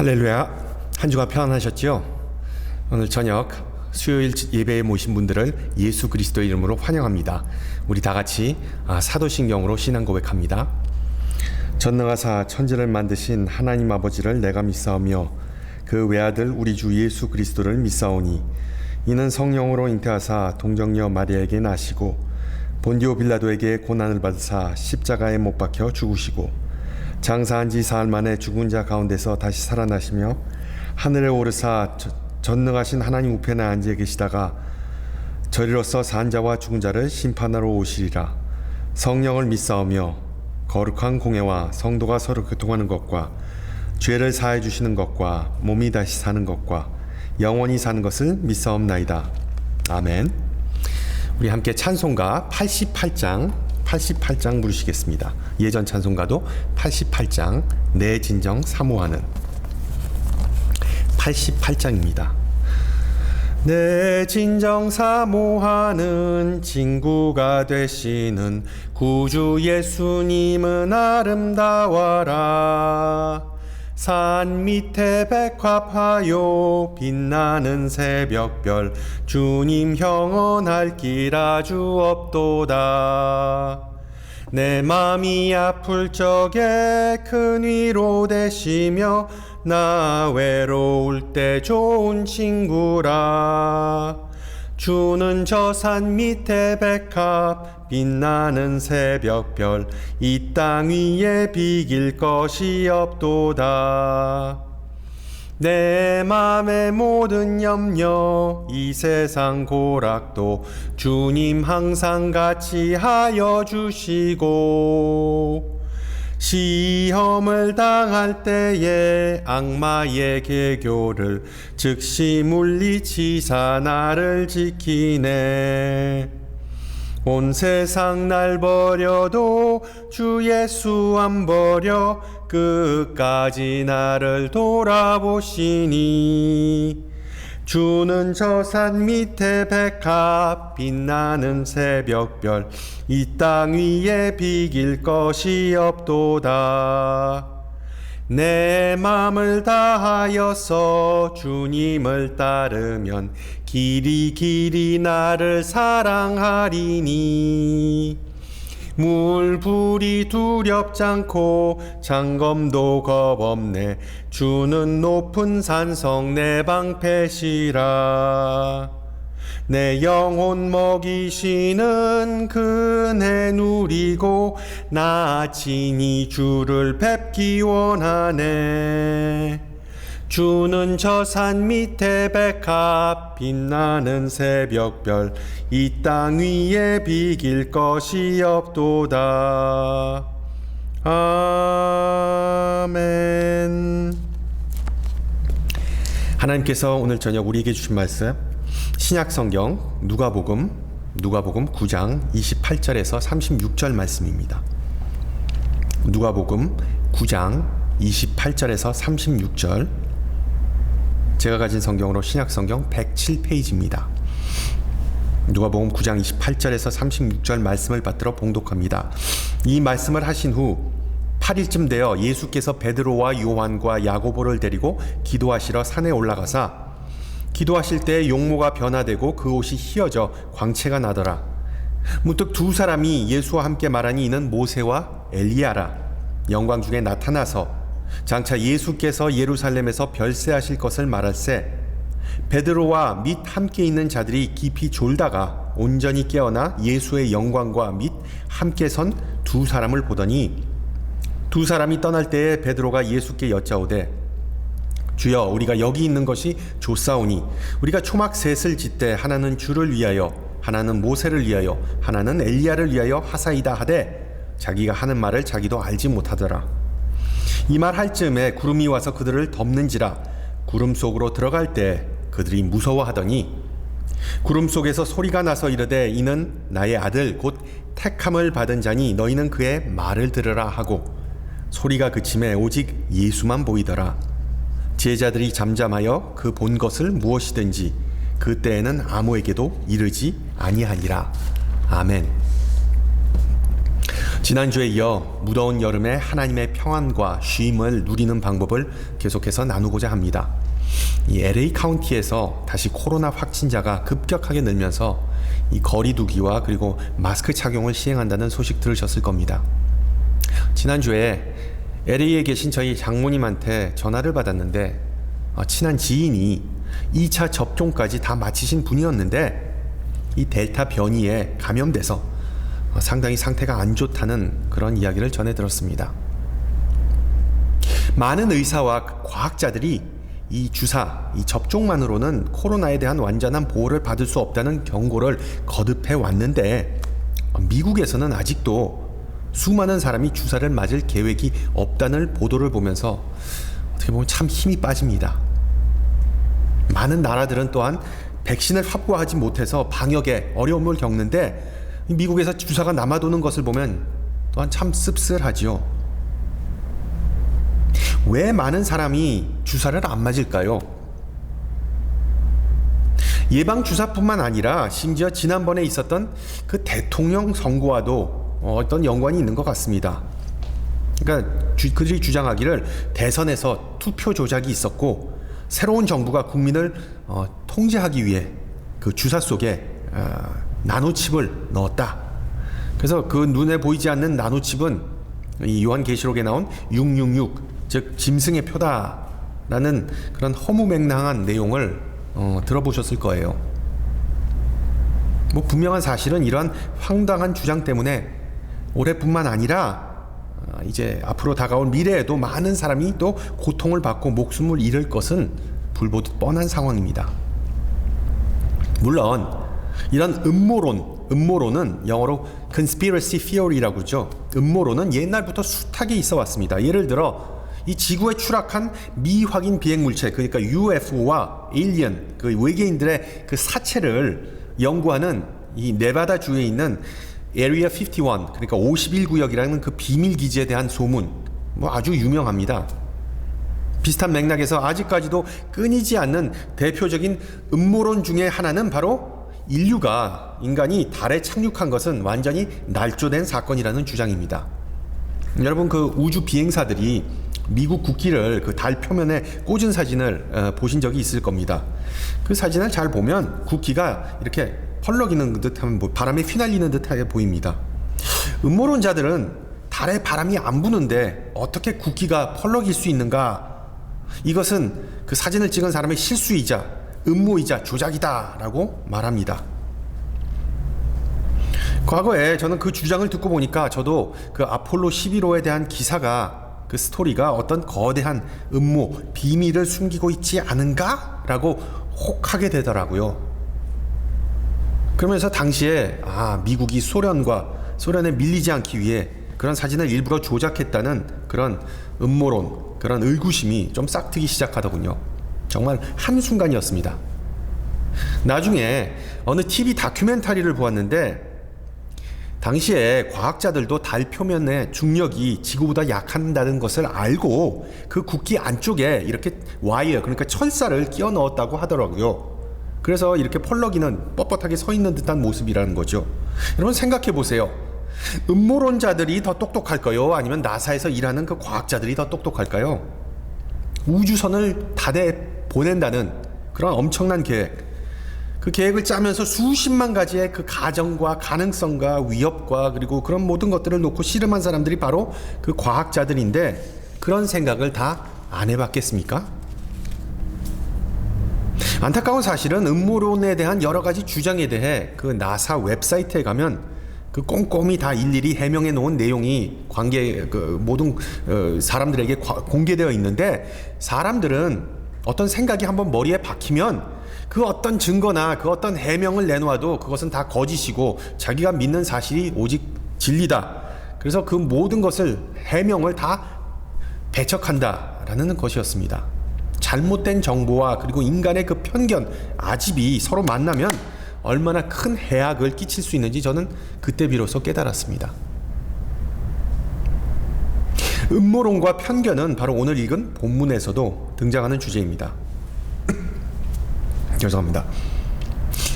할렐루야. 한 주간 평안하셨지요? 오늘 저녁 수요일 예배에 모신 분들을 예수 그리스도 이름으로 환영합니다. 우리 다 같이 사도신경으로 신앙 고백합니다. 전능하사 천지를 만드신 하나님 아버지를 내가 믿사오며 그 외아들 우리 주 예수 그리스도를 믿사오니 이는 성령으로 잉태하사 동정녀 마리아에게 나시고 본디오 빌라도에게 고난을 받으사 십자가에 못 박혀 죽으시고 장사한 지 사흘 만에 죽은 자 가운데서 다시 살아나시며 하늘에 오르사 전능하신 하나님 우편에 앉아 계시다가 저리로서 산 자와 죽은 자를 심판하러 오시리라. 성령을 믿사오며 거룩한 공회와 성도가 서로 교통하는 것과 죄를 사해 주시는 것과 몸이 다시 사는 것과 영원히 사는 것을 믿사옵나이다. 아멘. 우리 함께 찬송가 88장 부르시겠습니다. 예전 찬송가도 88장 내 진정 사모하는 88장입니다. 내 진정 사모하는 친구가 되시는 구주 예수님은 아름다워라. 산 밑에 백합하여 빛나는 새벽별 주님 형언할 길 아주 없도다. 내 맘이 아플 적에 큰 위로 되시며 나 외로울 때 좋은 친구라. 주는 저 산 밑에 백합 빛나는 새벽별 이 땅 위에 비길 것이 없도다. 내 맘의 모든 염려 이 세상 고락도 주님 항상 같이 하여 주시고 시험을 당할 때에 악마의 계교를 즉시 물리치사 나를 지키네. 온 세상 날 버려도 주 예수 안 버려 끝까지 나를 돌아보시니 주는 저 산 밑에 백합 빛나는 새벽별 이 땅 위에 비길 것이 없도다. 내 맘을 다하여서 주님을 따르면 길이 나를 사랑하리니 물불이 두렵지 않고 장검도 겁없네. 주는 높은 산성 내 방패시라. 내 영혼 먹이시는 그네 누리고 나 친히 주를 뵙기 원하네. 주는 저 산 밑에 백합 빛나는 새벽별 이 땅 위에 비길 것이 없도다. 아멘. 하나님께서 오늘 저녁 우리에게 주신 말씀 신약성경 누가복음 9장 28절에서 36절 말씀입니다. 누가복음 9장 28절에서 36절 제가 가진 성경으로 신약성경 107페이지입니다. 누가복음 9장 28절에서 36절 말씀을 받들어 봉독합니다. 이 말씀을 하신 후 8일쯤 되어 예수께서 베드로와 요한과 야고보를 데리고 기도하시러 산에 올라가사 기도하실 때 용모가 변화되고 그 옷이 휘어져 광채가 나더라. 문득 두 사람이 예수와 함께 말하니 이는 모세와 엘리야라. 영광 중에 나타나서 장차 예수께서 예루살렘에서 별세하실 것을 말할세 베드로와 및 함께 있는 자들이 깊이 졸다가 온전히 깨어나 예수의 영광과 및 함께 선 두 사람을 보더니 두 사람이 떠날 때에 베드로가 예수께 여짜오되 주여 우리가 여기 있는 것이 좋사오니 우리가 초막 셋을 짓되 하나는 주를 위하여 하나는 모세를 위하여 하나는 엘리야를 위하여 하사이다 하되 자기가 하는 말을 자기도 알지 못하더라. 이 말 할 즈음에 구름이 와서 그들을 덮는지라 구름 속으로 들어갈 때 그들이 무서워하더니 구름 속에서 소리가 나서 이르되 이는 나의 아들 곧 택함을 받은 자니 너희는 그의 말을 들으라 하고 소리가 그침에 오직 예수만 보이더라. 제자들이 잠잠하여 그 본 것을 무엇이든지 그때에는 아무에게도 이르지 아니하니라. 아멘. 지난주에 이어 무더운 여름에 하나님의 평안과 쉼을 누리는 방법을 계속해서 나누고자 합니다. 이 LA 카운티에서 다시 코로나 확진자가 급격하게 늘면서 이 거리 두기와 그리고 마스크 착용을 시행한다는 소식 들으셨을 겁니다. 지난주에 LA에 계신 저희 장모님한테 전화를 받았는데 친한 지인이 2차 접종까지 다 마치신 분이었는데 이 델타 변이에 감염돼서 상당히 상태가 안 좋다는 그런 이야기를 전해 들었습니다. 많은 의사와 과학자들이 이 주사, 이 접종만으로는 코로나에 대한 완전한 보호를 받을 수 없다는 경고를 거듭해 왔는데 미국에서는 아직도 수많은 사람이 주사를 맞을 계획이 없다는 보도를 보면서 어떻게 보면 참 힘이 빠집니다. 많은 나라들은 또한 백신을 확보하지 못해서 방역에 어려움을 겪는데 미국에서 주사가 남아도는 것을 보면 또한 참 씁쓸하지요. 왜 많은 사람이 주사를 안 맞을까요? 예방 주사뿐만 아니라 심지어 지난번에 있었던 그 대통령 선거와도 어떤 연관이 있는 것 같습니다. 그러니까 그들이 주장하기를 대선에서 투표 조작이 있었고 새로운 정부가 국민을 통제하기 위해 그 주사 속에 나노칩을 넣었다. 그래서 그 눈에 보이지 않는 나노칩은 이 요한계시록에 나온 666, 즉 짐승의 표다라는 그런 허무맹랑한 내용을 들어보셨을 거예요. 뭐 분명한 사실은 이러한 황당한 주장 때문에 올해뿐만 아니라 이제 앞으로 다가올 미래에도 많은 사람이 또 고통을 받고 목숨을 잃을 것은 불보듯 뻔한 상황입니다. 물론 이런 음모론은 영어로 conspiracy theory라고 그러죠. 음모론은 옛날부터 숱하게 있어 왔습니다. 예를 들어 이 지구에 추락한 미확인 비행물체, 그러니까 UFO와 에일리언, 그 외계인들의 그 사체를 연구하는 이 네바다 주에 있는 Area 51, 그러니까 51구역이라는 그 비밀 기지에 대한 소문, 뭐 아주 유명합니다. 비슷한 맥락에서 아직까지도 끊이지 않는 대표적인 음모론 중에 하나는 바로 인간이 달에 착륙한 것은 완전히 날조된 사건이라는 주장입니다. 여러분, 그 우주 비행사들이 미국 국기를 그 달 표면에 꽂은 사진을 보신 적이 있을 겁니다. 그 사진을 잘 보면 국기가 이렇게 펄럭이는 듯한, 바람에 휘날리는 듯하게 보입니다. 음모론자들은 달에 바람이 안 부는데 어떻게 국기가 펄럭일 수 있는가? 이것은 그 사진을 찍은 사람의 실수이자 음모이자 조작이다라고 말합니다. 과거에 저는 그 주장을 듣고 보니까 저도 그 아폴로 11호에 대한 기사가, 그 스토리가 어떤 거대한 음모, 비밀을 숨기고 있지 않은가라고 혹하게 되더라고요. 그러면서 당시에 미국이 소련에 밀리지 않기 위해 그런 사진을 일부러 조작했다는 그런 음모론, 그런 의구심이 좀 싹트기 시작하더군요. 정말 한순간이었습니다. 나중에 어느 TV 다큐멘터리를 보았는데 당시에 과학자들도 달 표면의 중력이 지구보다 약한다는 것을 알고 그 국기 안쪽에 이렇게 와이어, 그러니까 철사를 끼워 넣었다고 하더라고요. 그래서 이렇게 펄럭이는, 뻣뻣하게 서 있는 듯한 모습이라는 거죠. 여러분 생각해 보세요. 음모론자들이 더 똑똑할까요? 아니면 나사에서 일하는 그 과학자들이 더 똑똑할까요? 우주선을 달에 보낸다는 그런 엄청난 계획, 그 계획을 짜면서 수십만 가지의 그 가정과 가능성과 위협과 그리고 그런 모든 것들을 놓고 씨름한 사람들이 바로 그 과학자들인데 그런 생각을 다 안 해봤겠습니까? 안타까운 사실은 음모론에 대한 여러 가지 주장에 대해 그 나사 웹사이트에 가면 그 꼼꼼히 다 일일이 해명해 놓은 내용이 모든 사람들에게 공개되어 있는데, 사람들은 어떤 생각이 한번 머리에 박히면 그 어떤 증거나 그 어떤 해명을 내놓아도 그것은 다 거짓이고 자기가 믿는 사실이 오직 진리다. 그래서 그 모든 것을, 해명을 다 배척한다라는 것이었습니다. 잘못된 정보와 그리고 인간의 그 편견, 아집이 서로 만나면 얼마나 큰 해악을 끼칠 수 있는지 저는 그때 비로소 깨달았습니다. 음모론과 편견은 바로 오늘 읽은 본문에서도 등장하는 주제입니다. 죄송합니다.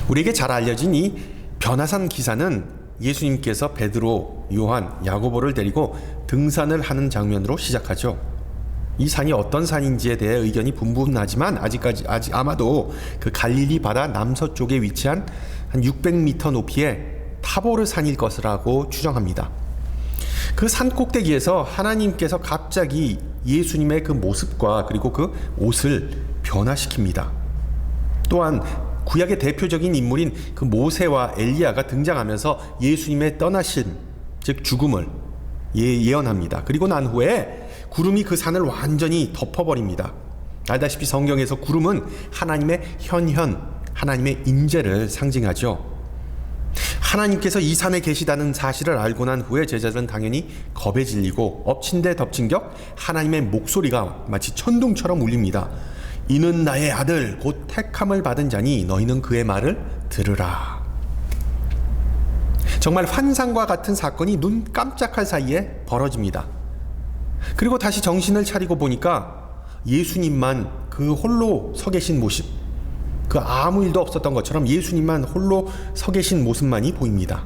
우리에게 잘 알려진 이 변화산 기사는 예수님께서 베드로, 요한, 야고보를 데리고 등산을 하는 장면으로 시작하죠. 이 산이 어떤 산인지에 대해 의견이 분분하지만 아직 아마도 그 갈릴리 바다 남서쪽에 위치한 한 600m 높이의 타보르 산일 것이라고 추정합니다. 그 산 꼭대기에서 하나님께서 갑자기 예수님의 그 모습과 그리고 그 옷을 변화시킵니다. 또한 구약의 대표적인 인물인 그 모세와 엘리야가 등장하면서 예수님의 떠나심, 즉 죽음을 예언합니다. 그리고 난 후에 구름이 그 산을 완전히 덮어버립니다. 알다시피 성경에서 구름은 하나님의 현현, 하나님의 임재를 상징하죠. 하나님께서 이 산에 계시다는 사실을 알고 난 후에 제자들은 당연히 겁에 질리고 엎친 데 덮친 격 하나님의 목소리가 마치 천둥처럼 울립니다. 이는 나의 아들 곧 택함을 받은 자니 너희는 그의 말을 들으라. 정말 환상과 같은 사건이 눈 깜짝할 사이에 벌어집니다. 그리고 다시 정신을 차리고 보니까 예수님만 그 홀로 서 계신 모습, 그 아무 일도 없었던 것처럼 예수님만 홀로 서 계신 모습만이 보입니다.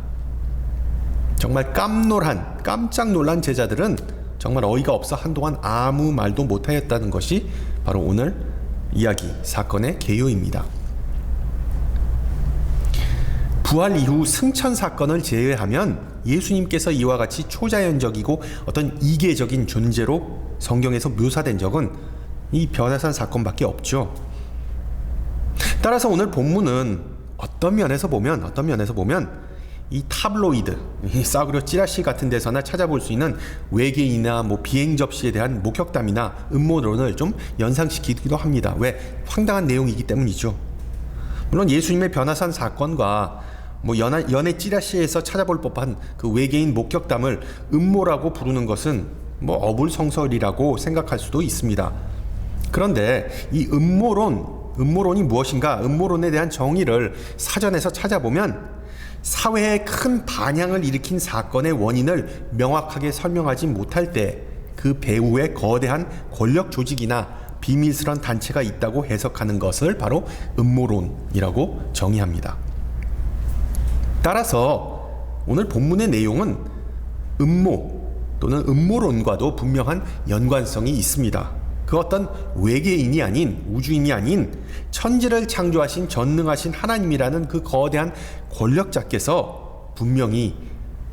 정말 깜짝 놀란 제자들은 정말 어이가 없어 한동안 아무 말도 못하였다는 것이 바로 오늘 이야기 사건의 개요입니다. 부활 이후 승천 사건을 제외하면 예수님께서 이와 같이 초자연적이고 어떤 이계적인 존재로 성경에서 묘사된 적은 이 변화산 사건밖에 없죠. 따라서 오늘 본문은 어떤 면에서 보면 이 타블로이드, 이 싸구려 찌라시 같은 데서나 찾아볼 수 있는 외계인이나 비행 접시에 대한 목격담이나 음모론을 좀 연상시키기도 합니다. 왜? 황당한 내용이기 때문이죠. 물론 예수님의 변화산 사건과 연애 찌라시에서 찾아볼 법한 그 외계인 목격담을 음모라고 부르는 것은 어불성설이라고 생각할 수도 있습니다. 그런데 이 음모론이 무엇인가? 음모론에 대한 정의를 사전에서 찾아보면 사회에 큰 반향을 일으킨 사건의 원인을 명확하게 설명하지 못할 때 그 배후에 거대한 권력 조직이나 비밀스런 단체가 있다고 해석하는 것을 바로 음모론이라고 정의합니다. 따라서 오늘 본문의 내용은 음모 또는 음모론과도 분명한 연관성이 있습니다. 그 어떤 외계인이 아닌, 우주인이 아닌 천지를 창조하신 전능하신 하나님이라는 그 거대한 권력자께서 분명히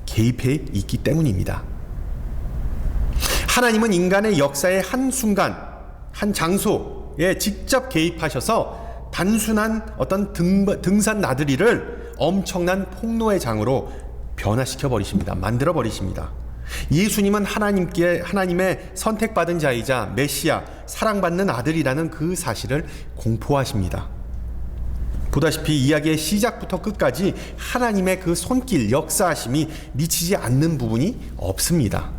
개입해 있기 때문입니다. 하나님은 인간의 역사의 한순간, 한 장소에 직접 개입하셔서 단순한 어떤 등산 나들이를 엄청난 폭로의 장으로 변화시켜 버리십니다. 만들어 버리십니다. 예수님은 하나님의 선택받은 자이자 메시아, 사랑받는 아들이라는 그 사실을 공포하십니다. 보다시피 이야기의 시작부터 끝까지 하나님의 그 손길, 역사하심이 미치지 않는 부분이 없습니다.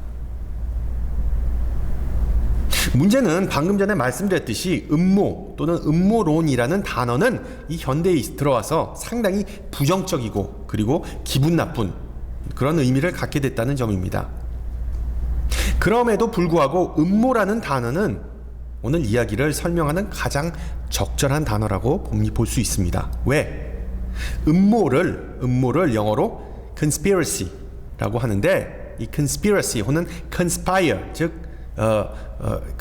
문제는 방금 전에 말씀드렸듯이 음모 또는 음모론이라는 단어는 이 현대에 들어와서 상당히 부정적이고 그리고 기분 나쁜 그런 의미를 갖게 됐다는 점입니다. 그럼에도 불구하고 음모라는 단어는 오늘 이야기를 설명하는 가장 적절한 단어라고 볼 수 있습니다. 왜? 음모를 영어로 conspiracy라고 하는데 이 conspiracy 혹은 conspire, 즉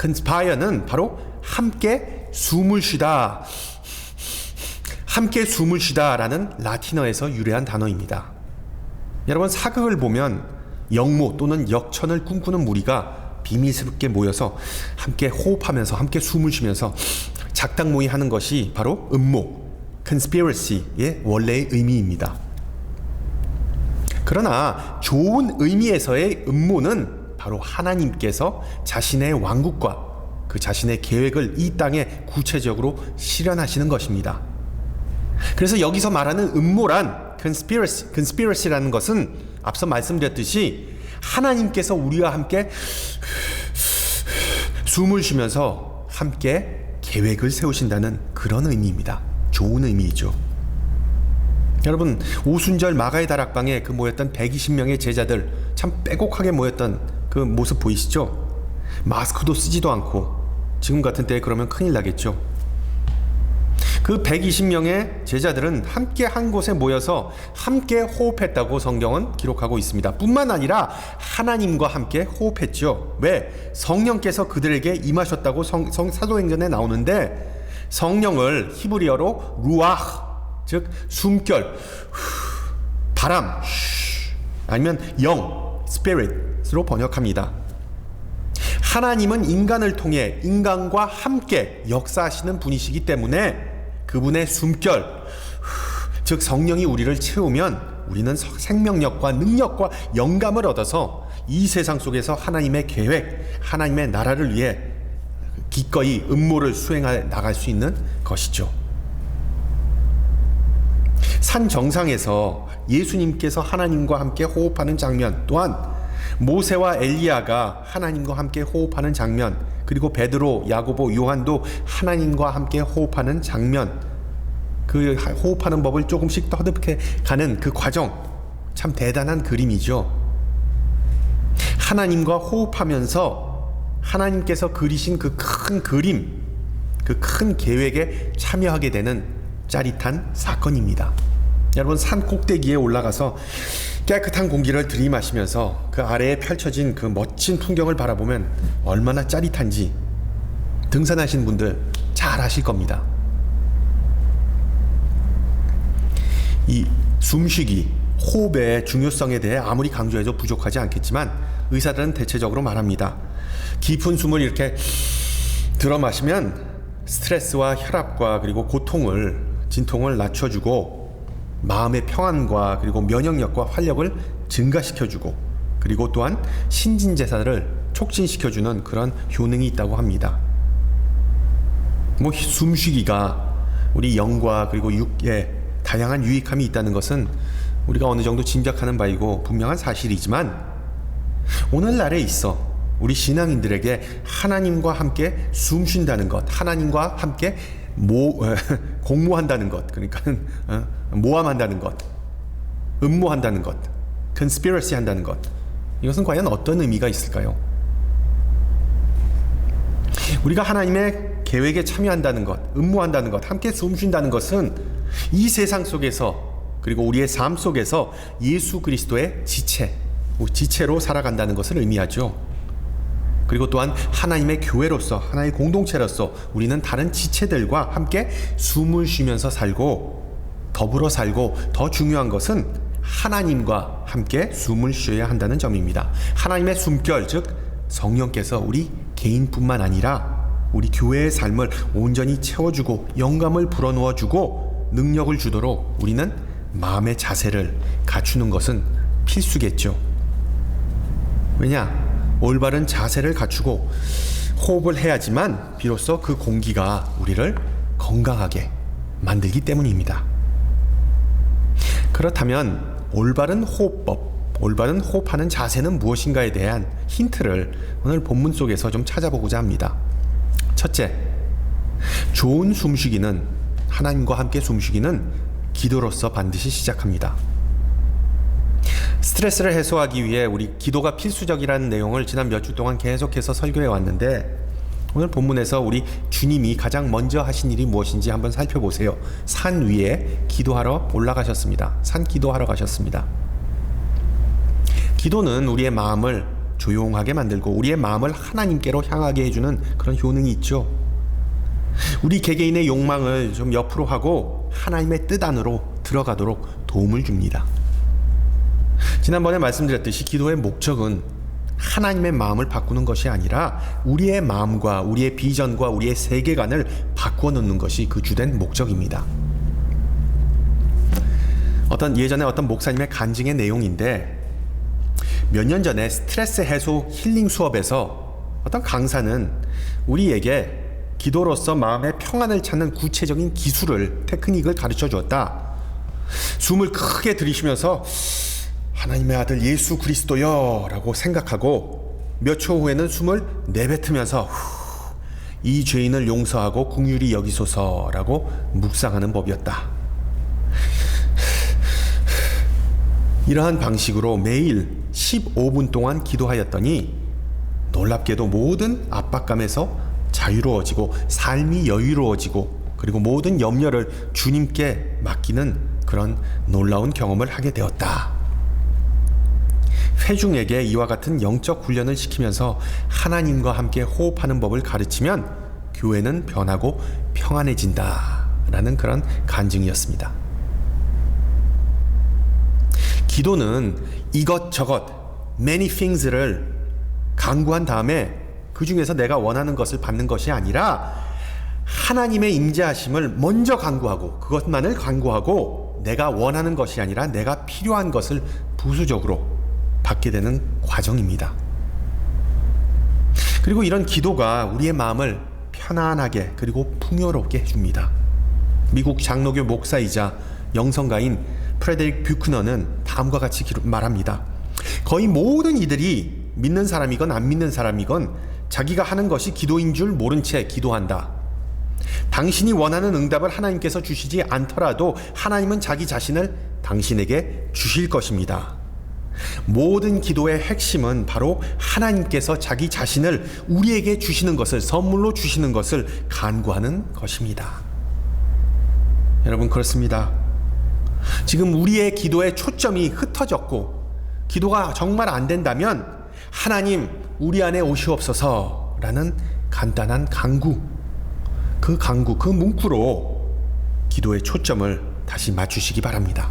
conspire는 바로 함께 숨을 쉬다라는 라틴어에서 유래한 단어입니다. 여러분, 사극을 보면 영모 또는 역천을 꿈꾸는 무리가 비밀스럽게 모여서 함께 호흡하면서 함께 숨을 쉬면서 작당모의 하는 것이 바로 음모, conspiracy의 원래의 의미입니다. 그러나 좋은 의미에서의 음모는 바로 하나님께서 자신의 왕국과 그 자신의 계획을 이 땅에 구체적으로 실현하시는 것입니다. 그래서 여기서 말하는 음모란 conspiracy라는 것은 앞서 말씀드렸듯이 하나님께서 우리와 함께 숨을 쉬면서 함께 계획을 세우신다는 그런 의미입니다. 좋은 의미이죠. 여러분, 오순절 마가의 다락방에 그 모였던 120명의 제자들 참 빼곡하게 모였던 그 모습 보이시죠? 마스크도 쓰지도 않고 지금 같은 때에 그러면 큰일 나겠죠. 그 120명의 제자들은 함께 한 곳에 모여서 함께 호흡했다고 성경은 기록하고 있습니다. 뿐만 아니라 하나님과 함께 호흡했죠. 왜? 성령께서 그들에게 임하셨다고 사도행전에 나오는데, 성령을 히브리어로 루아흐, 즉 숨결, 바람, 아니면 영, 스피릿으로 번역합니다. 하나님은 인간을 통해 인간과 함께 역사하시는 분이시기 때문에 그분의 숨결, 즉 성령이 우리를 채우면 우리는 생명력과 능력과 영감을 얻어서 이 세상 속에서 하나님의 계획, 하나님의 나라를 위해 기꺼이 음모를 수행해 나갈 수 있는 것이죠. 산 정상에서 예수님께서 하나님과 함께 호흡하는 장면, 또한 모세와 엘리야가 하나님과 함께 호흡하는 장면, 그리고 베드로, 야고보, 요한도 하나님과 함께 호흡하는 장면, 그 호흡하는 법을 조금씩 터득해 가는 그 과정, 참 대단한 그림이죠. 하나님과 호흡하면서 하나님께서 그리신 그 큰 그림, 그 큰 계획에 참여하게 되는 짜릿한 사건입니다. 여러분, 산 꼭대기에 올라가서 깨끗한 공기를 들이마시면서 그 아래에 펼쳐진 그 멋진 풍경을 바라보면 얼마나 짜릿한지 등산하신 분들 잘 아실 겁니다. 이 숨쉬기, 호흡의 중요성에 대해 아무리 강조해도 부족하지 않겠지만 의사들은 대체적으로 말합니다. 깊은 숨을 이렇게 들어 마시면 스트레스와 혈압과 그리고 고통을, 진통을 낮춰주고 마음의 평안과 그리고 면역력과 활력을 증가시켜주고, 그리고 또한 신진대사를 촉진시켜주는 그런 효능이 있다고 합니다. 숨쉬기가 우리 영과 그리고 육에 다양한 유익함이 있다는 것은 우리가 어느 정도 짐작하는 바이고 분명한 사실이지만, 오늘날에 있어 우리 신앙인들에게 하나님과 함께 숨쉰다는 것, 하나님과 함께 공모한다는 것, 그러니까 모함한다는 것, 음모한다는 것, conspiracy 한다는 것, 이것은 과연 어떤 의미가 있을까요? 우리가 하나님의 계획에 참여한다는 것, 음모한다는 것, 함께 숨쉰다는 것은 이 세상 속에서, 그리고 우리의 삶 속에서 예수 그리스도의 지체로 살아간다는 것을 의미하죠. 그리고 또한 하나님의 교회로서, 하나의 공동체로서 우리는 다른 지체들과 함께 숨을 쉬면서 살고, 더불어 살고, 더 중요한 것은 하나님과 함께 숨을 쉬어야 한다는 점입니다. 하나님의 숨결, 즉 성령께서 우리 개인뿐만 아니라 우리 교회의 삶을 온전히 채워주고 영감을 불어넣어주고 능력을 주도록 우리는 마음의 자세를 갖추는 것은 필수겠죠. 왜냐? 올바른 자세를 갖추고 호흡을 해야지만 비로소 그 공기가 우리를 건강하게 만들기 때문입니다. 그렇다면 올바른 호흡법, 올바른 호흡하는 자세는 무엇인가에 대한 힌트를 오늘 본문 속에서 좀 찾아보고자 합니다. 첫째, 좋은 숨쉬기는, 하나님과 함께 숨쉬기는 기도로서 반드시 시작합니다. 스트레스를 해소하기 위해 우리 기도가 필수적이라는 내용을 지난 몇 주 동안 계속해서 설교해 왔는데, 오늘 본문에서 우리 주님이 가장 먼저 하신 일이 무엇인지 한번 살펴보세요. 산 위에 기도하러 올라가셨습니다. 산 기도하러 가셨습니다. 기도는 우리의 마음을 조용하게 만들고 우리의 마음을 하나님께로 향하게 해주는 그런 효능이 있죠. 우리 개개인의 욕망을 좀 옆으로 하고 하나님의 뜻 안으로 들어가도록 도움을 줍니다. 지난번에 말씀드렸듯이 기도의 목적은 하나님의 마음을 바꾸는 것이 아니라 우리의 마음과 우리의 비전과 우리의 세계관을 바꾸어 놓는 것이 그 주된 목적입니다. 예전에 어떤 목사님의 간증의 내용인데, 몇 년 전에 스트레스 해소 힐링 수업에서 어떤 강사는 우리에게 기도로서 마음의 평안을 찾는 구체적인 테크닉을 가르쳐 주었다. 숨을 크게 들이쉬면서 하나님의 아들 예수 그리스도여 라고 생각하고 몇 초 후에는 숨을 내뱉으면서 이 죄인을 용서하고 긍휼히 여기소서 라고 묵상하는 법이었다. 이러한 방식으로 매일 15분 동안 기도하였더니 놀랍게도 모든 압박감에서 자유로워지고 삶이 여유로워지고 그리고 모든 염려를 주님께 맡기는 그런 놀라운 경험을 하게 되었다. 회중에게 이와 같은 영적 훈련을 시키면서 하나님과 함께 호흡하는 법을 가르치면 교회는 변하고 평안해진다 라는 그런 간증이었습니다. 기도는 이것저것 many things를 강구한 다음에 그 중에서 내가 원하는 것을 받는 것이 아니라 하나님의 임재하심을 먼저 간구하고 그것만을 간구하고 내가 원하는 것이 아니라 내가 필요한 것을 부수적으로 받게 되는 과정입니다. 그리고 이런 기도가 우리의 마음을 편안하게 그리고 풍요롭게 해줍니다. 미국 장로교 목사이자 영성가인 프레데릭 뷰크너는 다음과 같이 말합니다. 거의 모든 이들이 믿는 사람이건 안 믿는 사람이건 자기가 하는 것이 기도인 줄 모른 채 기도한다. 당신이 원하는 응답을 하나님께서 주시지 않더라도 하나님은 자기 자신을 당신에게 주실 것입니다. 모든 기도의 핵심은 바로 하나님께서 자기 자신을 우리에게 주시는 것을, 선물로 주시는 것을 간구하는 것입니다. 여러분, 그렇습니다. 지금 우리의 기도의 초점이 흩어졌고 기도가 정말 안 된다면 하나님 우리 안에 오시옵소서 라는 간단한 간구, 그 문구로 기도의 초점을 다시 맞추시기 바랍니다.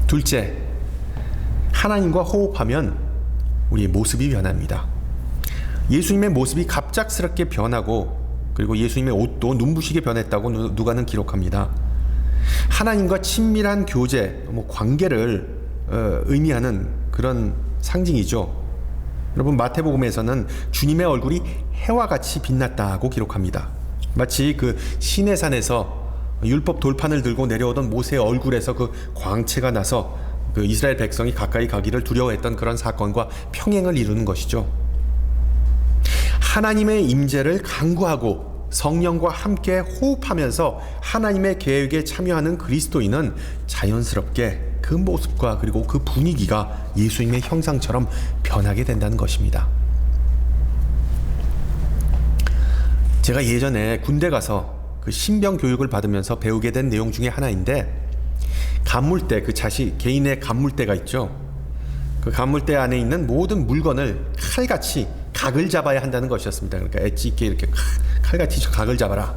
둘째, 하나님과 호흡하면 우리의 모습이 변합니다. 예수님의 모습이 갑작스럽게 변하고 그리고 예수님의 옷도 눈부시게 변했다고 누가는 기록합니다. 하나님과 친밀한 교제, 관계를 의미하는 그런 상징이죠. 여러분, 마태복음에서는 주님의 얼굴이 해와 같이 빛났다고 기록합니다. 마치 그 시내산에서 율법 돌판을 들고 내려오던 모세의 얼굴에서 그 광채가 나서 그 이스라엘 백성이 가까이 가기를 두려워했던 그런 사건과 평행을 이루는 것이죠. 하나님의 임재를 간구하고 성령과 함께 호흡하면서 하나님의 계획에 참여하는 그리스도인은 자연스럽게 그 모습과 그리고 그 분위기가 예수님의 형상처럼 변하게 된다는 것입니다. 제가 예전에 군대 가서 그 신병 교육을 받으면서 배우게 된 내용 중에 하나인데, 간물대, 개인의 간물대가 있죠. 그 간물대 안에 있는 모든 물건을 칼같이 각을 잡아야 한다는 것이었습니다. 그러니까 엣지 있게 이렇게 칼같이 각을 잡아라.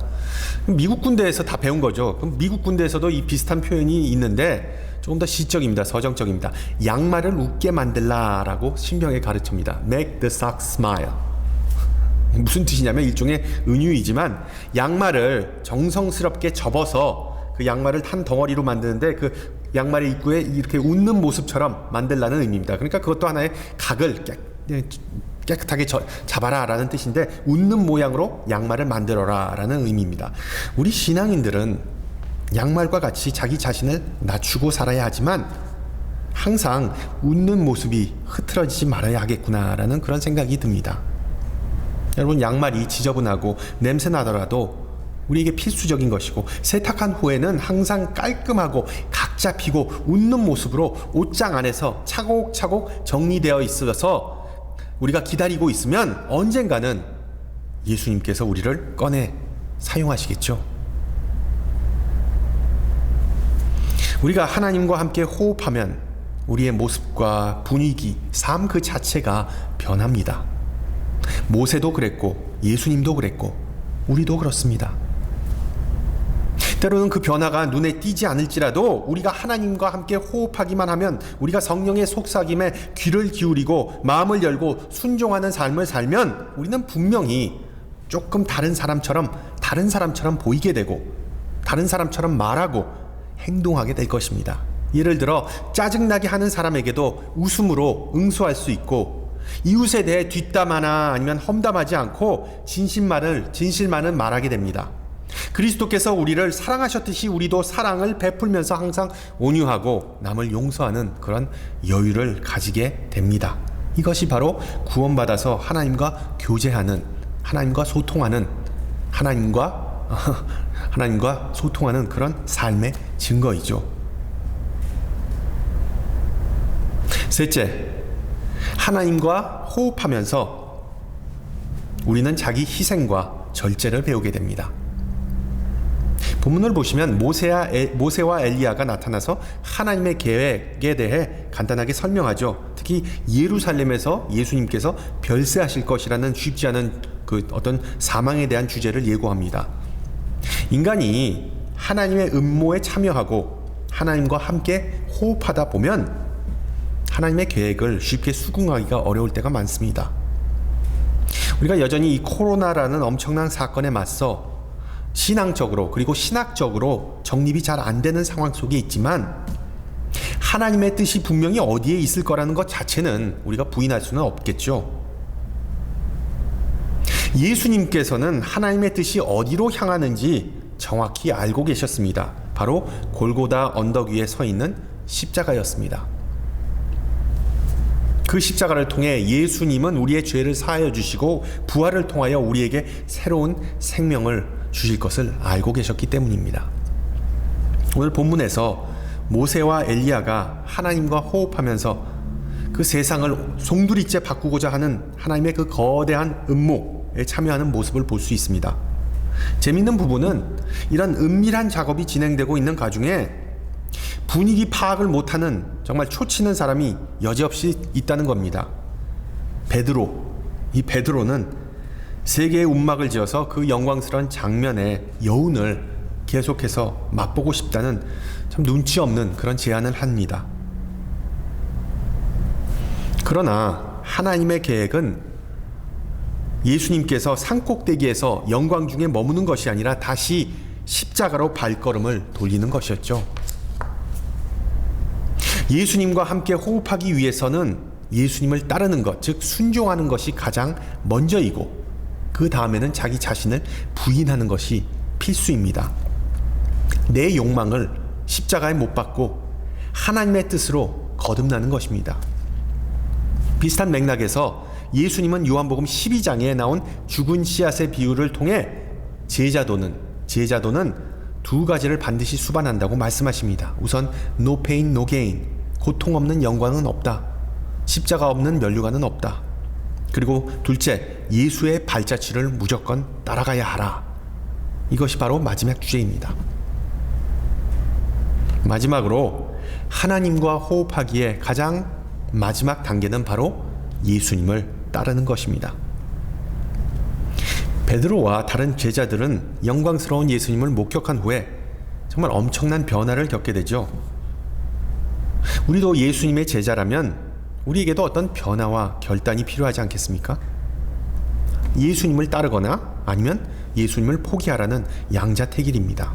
미국 군대에서 다 배운 거죠. 그럼 미국 군대에서도 이 비슷한 표현이 있는데 조금 더 시적입니다. 서정적입니다. 양말을 웃게 만들라라고 신병에 가르칩니다. Make the sock smile. 무슨 뜻이냐면 일종의 은유이지만 양말을 정성스럽게 접어서 그 양말을 한 덩어리로 만드는데 그 양말의 입구에 이렇게 웃는 모습처럼 만들라는 의미입니다. 그러니까 그것도 하나의 각을 깨끗하게 잡아라 라는 뜻인데, 웃는 모양으로 양말을 만들어라 라는 의미입니다. 우리 신앙인들은 양말과 같이 자기 자신을 낮추고 살아야 하지만 항상 웃는 모습이 흐트러지지 말아야 하겠구나 라는 그런 생각이 듭니다. 여러분, 양말이 지저분하고 냄새 나더라도 우리에게 필수적인 것이고, 세탁한 후에는 항상 깔끔하고 각 잡히고 웃는 모습으로 옷장 안에서 차곡차곡 정리되어 있어서 우리가 기다리고 있으면 언젠가는 예수님께서 우리를 꺼내 사용하시겠죠. 우리가 하나님과 함께 호흡하면 우리의 모습과 분위기, 삶 그 자체가 변합니다. 모세도 그랬고 예수님도 그랬고 우리도 그렇습니다. 때로는 그 변화가 눈에 띄지 않을지라도 우리가 하나님과 함께 호흡하기만 하면, 우리가 성령의 속삭임에 귀를 기울이고 마음을 열고 순종하는 삶을 살면 우리는 분명히 조금 다른 사람처럼 보이게 되고 다른 사람처럼 말하고 행동하게 될 것입니다. 예를 들어 짜증나게 하는 사람에게도 웃음으로 응수할 수 있고, 이웃에 대해 뒷담화나 아니면 험담하지 않고 진실만을 말하게 됩니다. 그리스도께서 우리를 사랑하셨듯이 우리도 사랑을 베풀면서 항상 온유하고 남을 용서하는 그런 여유를 가지게 됩니다. 이것이 바로 구원받아서 하나님과 교제하는, 하나님과 소통하는 그런 삶의 증거이죠. 셋째, 하나님과 호흡하면서 우리는 자기 희생과 절제를 배우게 됩니다. 본문을 보시면 모세와 엘리야가 나타나서 하나님의 계획에 대해 간단하게 설명하죠. 특히 예루살렘에서 예수님께서 별세하실 것이라는 쉽지 않은 그 어떤 사망에 대한 주제를 예고합니다. 인간이 하나님의 음모에 참여하고 하나님과 함께 호흡하다 보면 하나님의 계획을 쉽게 수긍하기가 어려울 때가 많습니다. 우리가 여전히 이 코로나라는 엄청난 사건에 맞서 신앙적으로 그리고 신학적으로 정립이 잘 안 되는 상황 속에 있지만 하나님의 뜻이 분명히 어디에 있을 거라는 것 자체는 우리가 부인할 수는 없겠죠. 예수님께서는 하나님의 뜻이 어디로 향하는지 정확히 알고 계셨습니다. 바로 골고다 언덕 위에 서 있는 십자가였습니다. 그 십자가를 통해 예수님은 우리의 죄를 사하여 주시고 부활을 통하여 우리에게 새로운 생명을 주실 것을 알고 계셨기 때문입니다. 오늘 본문에서 모세와 엘리야가 하나님과 호흡하면서 그 세상을 송두리째 바꾸고자 하는 하나님의 그 거대한 음모에 참여하는 모습을 볼 수 있습니다. 재미있는 부분은 이런 은밀한 작업이 진행되고 있는 가중에 분위기 파악을 못하는 정말 초치는 사람이 여지없이 있다는 겁니다. 이 베드로는 세계의 움막을 지어서 그 영광스러운 장면의 여운을 계속해서 맛보고 싶다는 참 눈치 없는 그런 제안을 합니다. 그러나 하나님의 계획은 예수님께서 산꼭대기에서 영광 중에 머무는 것이 아니라 다시 십자가로 발걸음을 돌리는 것이었죠. 예수님과 함께 호흡하기 위해서는 예수님을 따르는 것, 즉 순종하는 것이 가장 먼저이고 그 다음에는 자기 자신을 부인하는 것이 필수입니다. 내 욕망을 십자가에 못 박고 하나님의 뜻으로 거듭나는 것입니다. 비슷한 맥락에서 예수님은 요한복음 12장에 나온 죽은 씨앗의 비유를 통해 제자도는 두 가지를 반드시 수반한다고 말씀하십니다. 우선 no pain, no gain. 고통 없는 영광은 없다. 십자가 없는 면류관은 없다. 그리고 둘째, 예수의 발자취를 무조건 따라가야 하라. 이것이 바로 마지막 주제입니다. 마지막으로 하나님과 호흡하기에 가장 마지막 단계는 바로 예수님을 따르는 것입니다. 베드로와 다른 제자들은 영광스러운 예수님을 목격한 후에 정말 엄청난 변화를 겪게 되죠. 우리도 예수님의 제자라면 우리에게도 어떤 변화와 결단이 필요하지 않겠습니까? 예수님을 따르거나 아니면 예수님을 포기하라는 양자택일입니다.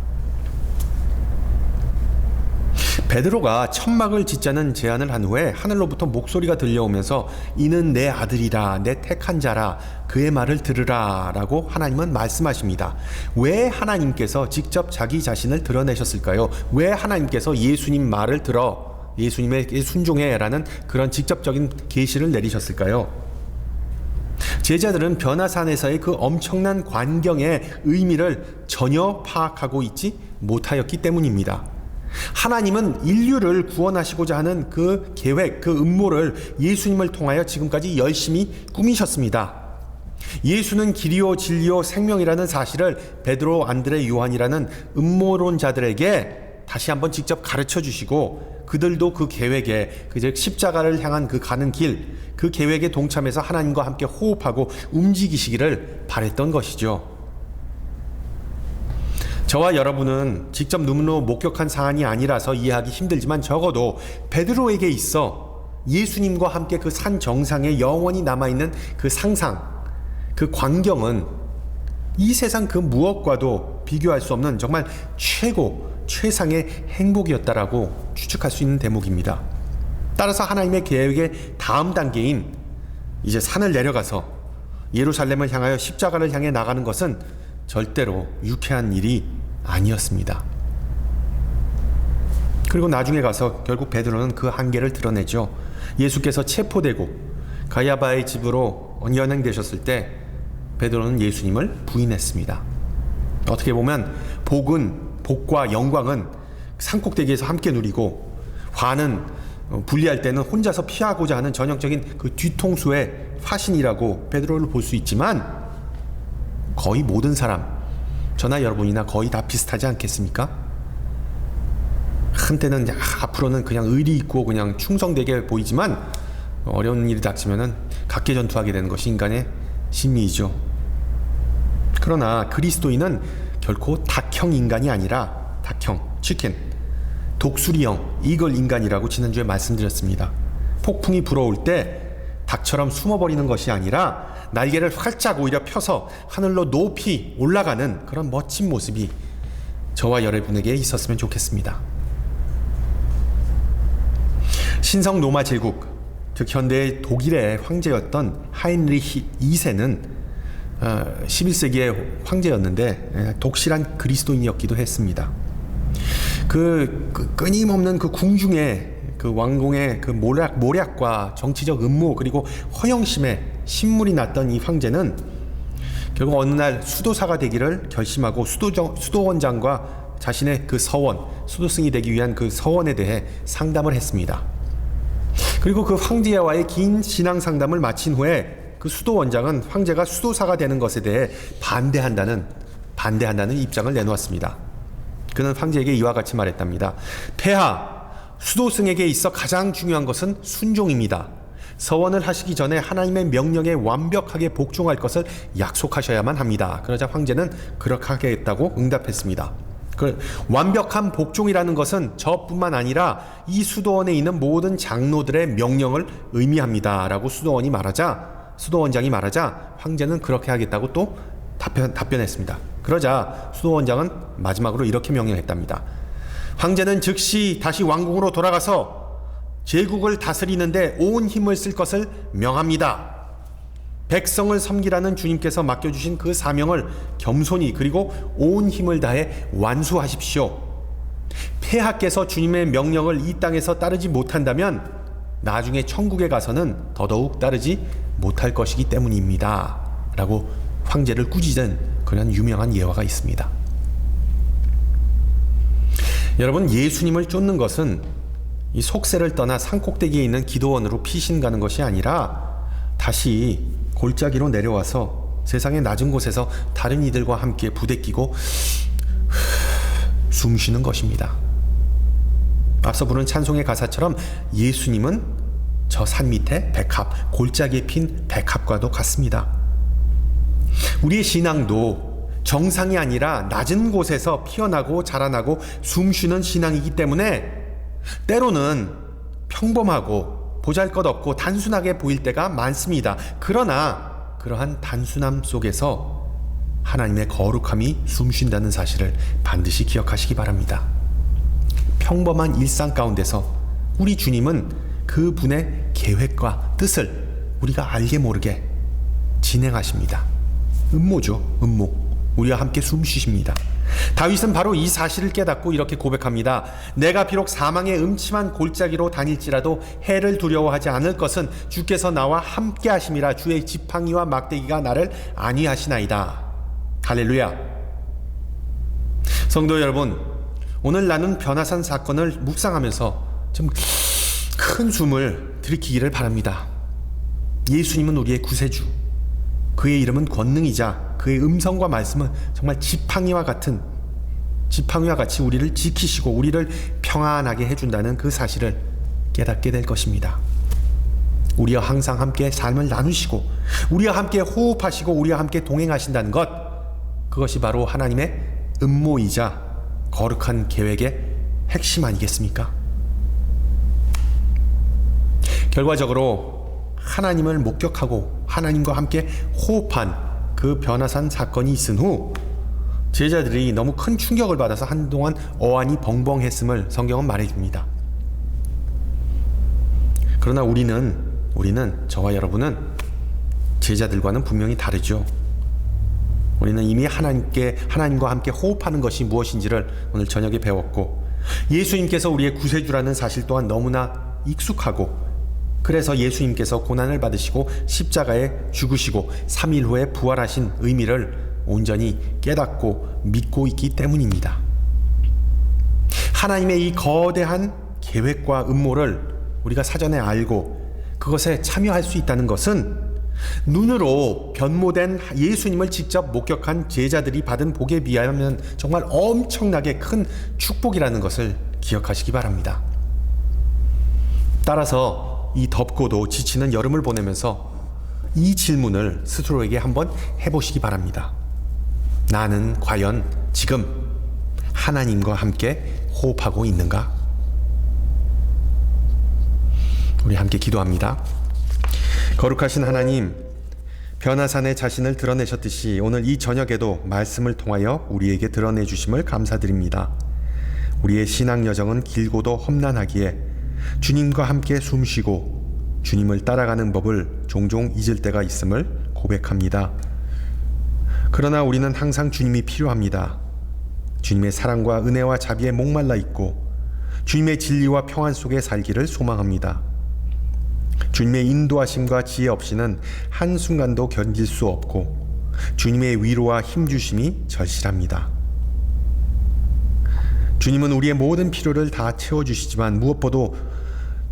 베드로가 천막을 짓자는 제안을 한 후에 하늘로부터 목소리가 들려오면서 이는 내 아들이라, 내 택한 자라, 그의 말을 들으라 라고 하나님은 말씀하십니다. 왜 하나님께서 직접 자기 자신을 드러내셨을까요? 왜 하나님께서 예수님 말을 들어 예수님에게 순종해 라는 그런 직접적인 계시를 내리셨을까요? 제자들은 변화산에서의 그 엄청난 광경의 의미를 전혀 파악하고 있지 못하였기 때문입니다. 하나님은 인류를 구원하시고자 하는 그 계획, 그 음모를 예수님을 통하여 지금까지 열심히 꾸미셨습니다. 예수는 길이요 진리요 생명이라는 사실을 베드로, 안드레, 요한이라는 음모론자들에게 다시 한번 직접 가르쳐 주시고 그들도 그 계획에, 즉 십자가를 향한 그 가는 길, 그 계획에 동참해서 하나님과 함께 호흡하고 움직이시기를 바랬던 것이죠. 저와 여러분은 직접 눈으로 목격한 사안이 아니라서 이해하기 힘들지만 적어도 베드로에게 있어 예수님과 함께 그 산 정상에 영원히 남아있는 그 상상, 그 광경은 이 세상 그 무엇과도 비교할 수 없는 정말 최상의 행복이었다라고 추측할 수 있는 대목입니다. 따라서 하나님의 계획의 다음 단계인 이제 산을 내려가서 예루살렘을 향하여 십자가를 향해 나가는 것은 절대로 유쾌한 일이 아니었습니다. 그리고 나중에 가서 결국 베드로는 그 한계를 드러내죠. 예수께서 체포되고 가야바의 집으로 연행되셨을 때 베드로는 예수님을 부인했습니다. 어떻게 보면 복과 영광은 산꼭대기에서 함께 누리고 화는 분리할 때는 혼자서 피하고자 하는 전형적인 그 뒤통수의 화신이라고 베드로를 볼 수 있지만 거의 모든 사람, 저나 여러분이나 거의 다 비슷하지 않겠습니까? 한때는 앞으로는 그냥 의리 있고 그냥 충성되게 보이지만 어려운 일이 닥치면은 각개전투하게 되는 것이 인간의 심리이죠. 그러나 그리스도인은 결코 닭형 인간이 아니라 닭형, 치킨, 독수리형, 이글 인간이라고 지난주에 말씀드렸습니다. 폭풍이 불어올 때 닭처럼 숨어버리는 것이 아니라 날개를 활짝 오히려 펴서 하늘로 높이 올라가는 그런 멋진 모습이 저와 여러분에게 있었으면 좋겠습니다. 신성 로마 제국, 즉 현대의 독일의 황제였던 하인리히 2세는 11세기의 황제였는데 독실한 그리스도인이었기도 했습니다. 끊임없는 그 궁중의 그 왕궁의 그 모략과 정치적 음모 그리고 허영심에 신물이 났던 이 황제는 결국 어느 날 수도사가 되기를 결심하고 수도원장과 자신의 그 서원, 수도승이 되기 위한 그 서원에 대해 상담을 했습니다. 그리고 그 황제와의 긴 신앙 상담을 마친 후에 그 수도원장은 황제가 수도사가 되는 것에 대해 반대한다는 입장을 내놓았습니다. 그는 황제에게 이와 같이 말했답니다. 폐하, 수도승에게 있어 가장 중요한 것은 순종입니다. 서원을 하시기 전에 하나님의 명령에 완벽하게 복종할 것을 약속하셔야만 합니다. 그러자 황제는 그렇게 하겠다고 응답했습니다. 완벽한 복종이라는 것은 저뿐만 아니라 이 수도원에 있는 모든 장로들의 명령을 의미합니다. 라고 수도원장이 말하자 황제는 그렇게 하겠다고 또 답변했습니다. 그러자 수도원장은 마지막으로 이렇게 명령했답니다. 황제는 즉시 다시 왕궁으로 돌아가서 제국을 다스리는데 온 힘을 쓸 것을 명합니다. 백성을 섬기라는 주님께서 맡겨주신 그 사명을 겸손히 그리고 온 힘을 다해 완수하십시오. 폐하께서 주님의 명령을 이 땅에서 따르지 못한다면 나중에 천국에 가서는 더더욱 따르지 못할 것이기 때문입니다. 라고 황제를 꾸짖은 그런 유명한 예화가 있습니다. 여러분, 예수님을 쫓는 것은 이 속세를 떠나 산꼭대기에 있는 기도원으로 피신 가는 것이 아니라 다시 골짜기로 내려와서 세상의 낮은 곳에서 다른 이들과 함께 부대끼고 숨 쉬는 것입니다. 앞서 부른 찬송의 가사처럼 예수님은 저 산 밑에 백합, 골짜기에 핀 백합과도 같습니다. 우리의 신앙도 정상이 아니라 낮은 곳에서 피어나고 자라나고 숨쉬는 신앙이기 때문에 때로는 평범하고 보잘것없고 단순하게 보일 때가 많습니다. 그러나 그러한 단순함 속에서 하나님의 거룩함이 숨쉰다는 사실을 반드시 기억하시기 바랍니다. 평범한 일상 가운데서 우리 주님은 그분의 계획과 뜻을 우리가 알게 모르게 진행하십니다. 음모죠, 음모. 우리와 함께 숨쉬십니다. 다윗은 바로 이 사실을 깨닫고 이렇게 고백합니다. 내가 비록 사망의 음침한 골짜기로 다닐지라도 해를 두려워하지 않을 것은 주께서 나와 함께 하심이라. 주의 지팡이와 막대기가 나를 안위하시나이다. 할렐루야. 성도 여러분, 오늘 나눈 변화산 사건을 묵상하면서 좀 큰 숨을 들이키기를 바랍니다. 예수님은 우리의 구세주, 그의 이름은 권능이자 그의 음성과 말씀은 정말 지팡이와 같이 우리를 지키시고 우리를 평안하게 해준다는 그 사실을 깨닫게 될 것입니다. 우리와 항상 함께 삶을 나누시고 우리와 함께 호흡하시고 우리와 함께 동행하신다는 것, 그것이 바로 하나님의 음모이자 거룩한 계획의 핵심 아니겠습니까? 결과적으로 하나님을 목격하고 하나님과 함께 호흡한 그 변화산 사건이 있은 후 제자들이 너무 큰 충격을 받아서 한동안 어안이 벙벙했음을 성경은 말해줍니다. 그러나 우리는 저와 여러분은 제자들과는 분명히 다르죠. 우리는 이미 하나님과 함께 호흡하는 것이 무엇인지를 오늘 저녁에 배웠고, 예수님께서 우리의 구세주라는 사실 또한 너무나 익숙하고, 그래서 예수님께서 고난을 받으시고 십자가에 죽으시고 3일 후에 부활하신 의미를 온전히 깨닫고 믿고 있기 때문입니다. 하나님의 이 거대한 계획과 음모를 우리가 사전에 알고 그것에 참여할 수 있다는 것은 눈으로 변모된 예수님을 직접 목격한 제자들이 받은 복에 비하면 정말 엄청나게 큰 축복이라는 것을 기억하시기 바랍니다. 따라서 이 덥고도 지치는 여름을 보내면서 이 질문을 스스로에게 한번 해보시기 바랍니다. 나는 과연 지금 하나님과 함께 호흡하고 있는가? 우리 함께 기도합니다. 거룩하신 하나님, 변화산에 자신을 드러내셨듯이 오늘 이 저녁에도 말씀을 통하여 우리에게 드러내 주심을 감사드립니다. 우리의 신앙 여정은 길고도 험난하기에 주님과 함께 숨쉬고 주님을 따라가는 법을 종종 잊을 때가 있음을 고백합니다. 그러나 우리는 항상 주님이 필요합니다. 주님의 사랑과 은혜와 자비에 목말라 있고 주님의 진리와 평안 속에 살기를 소망합니다. 주님의 인도하심과 지혜 없이는 한순간도 견딜 수 없고 주님의 위로와 힘주심이 절실합니다. 주님은 우리의 모든 필요를 다 채워주시지만 무엇보다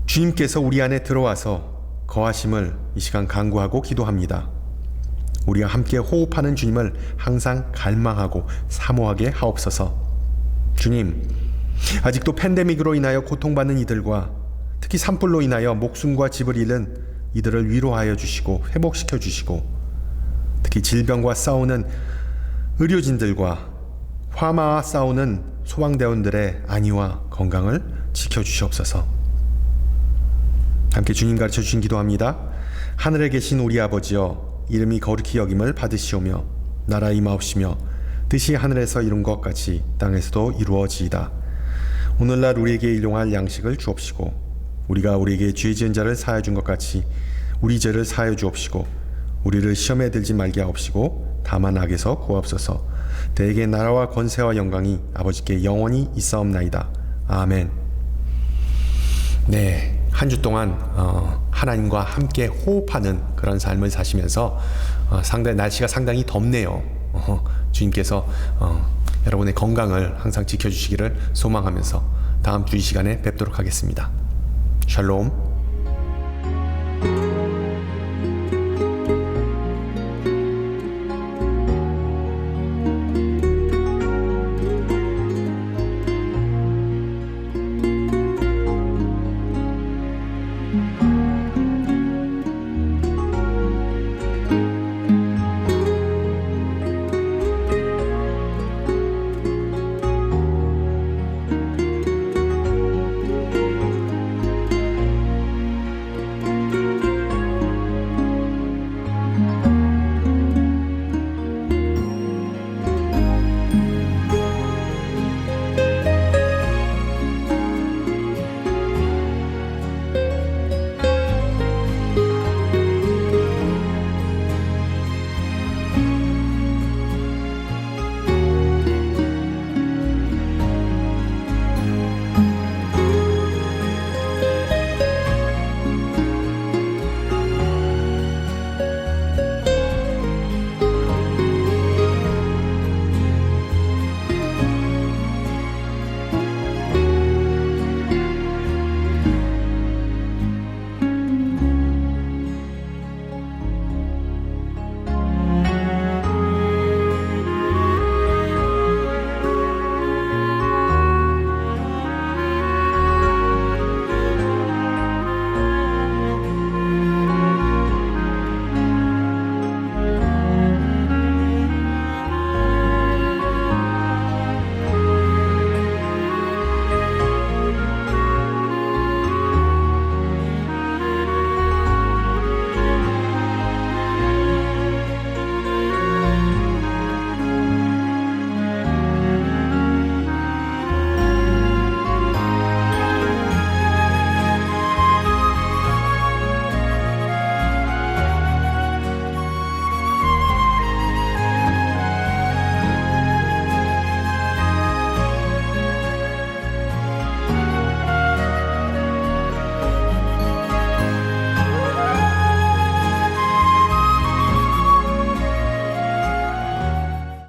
주님께서 우리 안에 들어와서 거하심을 이 시간 간구하고 기도합니다. 우리와 함께 호흡하는 주님을 항상 갈망하고 사모하게 하옵소서. 주님, 아직도 팬데믹으로 인하여 고통받는 이들과 특히 산불로 인하여 목숨과 집을 잃은 이들을 위로하여 주시고 회복시켜 주시고 특히 질병과 싸우는 의료진들과 화마와 싸우는 소방대원들의 안위와 건강을 지켜주시옵소서. 함께 주님 가르쳐 주신 기도합니다. 하늘에 계신 우리 아버지여, 이름이 거룩히 여김을 받으시오며 나라 임하옵시며 뜻이 하늘에서 이룬 것 같이 땅에서도 이루어지이다. 오늘날 우리에게 일용할 양식을 주옵시고 우리가 우리에게 죄 지은 자를 사하여 준 것 같이 우리 죄를 사하여 주옵시고 우리를 시험에 들지 말게 하옵시고 다만 악에서 구하옵소서. 대개 나라와 권세와 영광이 아버지께 영원히 있사옵나이다. 아멘. 네, 한 주 동안 하나님과 함께 호흡하는 그런 삶을 사시면서 상당히 날씨가 상당히 덥네요. 주님께서 여러분의 건강을 항상 지켜주시기를 소망하면서 다음 주 이 시간에 뵙도록 하겠습니다. 샬롬.